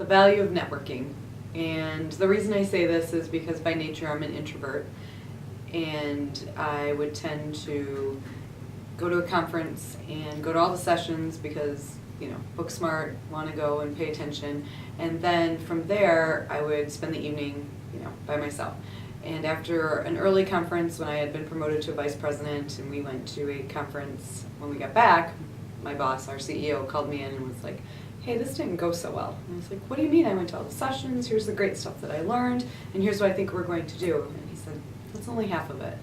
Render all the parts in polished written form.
value of networking. And the reason I say this is because by nature I'm an introvert, and I would tend to go to a conference and go to all the sessions because, book smart, want to go and pay attention, and then from there I would spend the evening, by myself. And after an early conference, when I had been promoted to a vice president and we went to a conference, when we got back, my boss, our CEO, called me in and was like, hey, this didn't go so well. And I was like, what do you mean? I went to all the sessions, here's the great stuff that I learned, and here's what I think we're going to do. And he said, that's only half of it.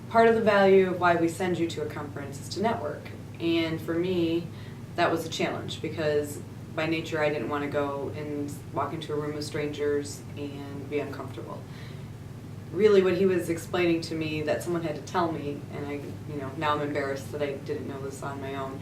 Part of the value of why we send you to a conference is to network. And for me, that was a challenge because by nature I didn't want to go and walk into a room of strangers and be uncomfortable. Really what he was explaining to me that someone had to tell me, and I, now I'm embarrassed that I didn't know this on my own,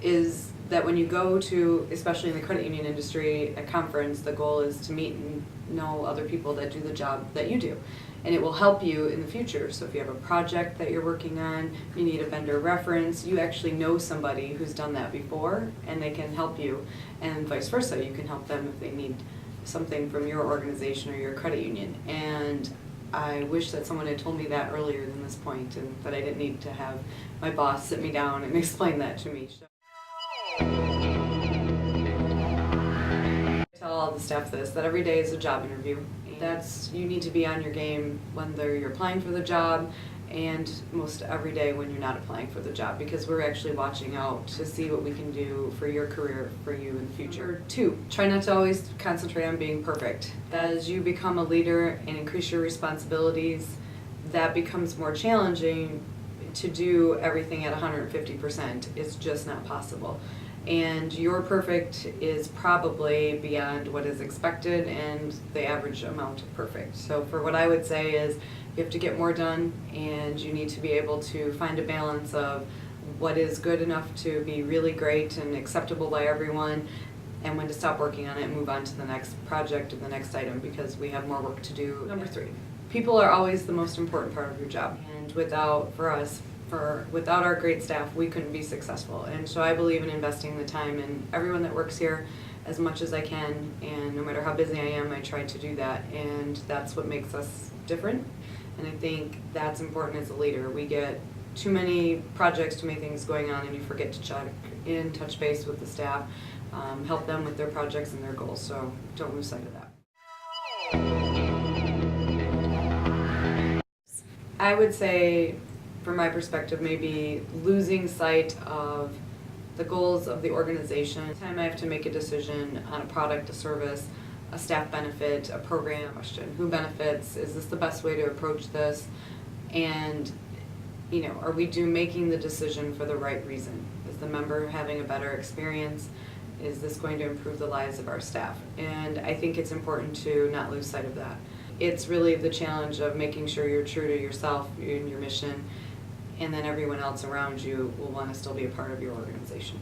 is that when you go to, especially in the credit union industry, a conference, the goal is to meet and know other people that do the job that you do. And it will help you in the future. So if you have a project that you're working on, you need a vendor reference, you actually know somebody who's done that before and they can help you, and vice versa. You can help them if they need something from your organization or your credit union. And I wish that someone had told me that earlier than this point, and that I didn't need to have my boss sit me down and explain that to me. I tell all the staff this, that every day is a job interview. You need to be on your game whether you're applying for the job and most every day when you're not applying for the job, because we're actually watching out to see what we can do for your career, for you in the future. 2, try not to always concentrate on being perfect. As you become a leader and increase your responsibilities, that becomes more challenging. To do everything at 150% is just not possible. And your perfect is probably beyond what is expected and the average amount of perfect. So for what I would say is you have to get more done, and you need to be able to find a balance of what is good enough to be really great and acceptable by everyone, and when to stop working on it and move on to the next project or the next item because we have more work to do. Number 3, people are always the most important part of your job, and without our great staff, we couldn't be successful. And so I believe in investing the time in everyone that works here as much as I can, and no matter how busy I am, I try to do that, and that's what makes us different. And I think that's important as a leader. We get too many projects, too many things going on, and you forget to check in, touch base with the staff, help them with their projects and their goals, so don't lose sight of that. I would say, from my perspective, maybe losing sight of the goals of the organization. Every time I have to make a decision on a product, a service, a staff benefit, a program, question, who benefits, is this the best way to approach this? And, are we making the decision for the right reason? Is the member having a better experience? Is this going to improve the lives of our staff? And I think it's important to not lose sight of that. It's really the challenge of making sure you're true to yourself and your mission, and then everyone else around you will want to still be a part of your organization.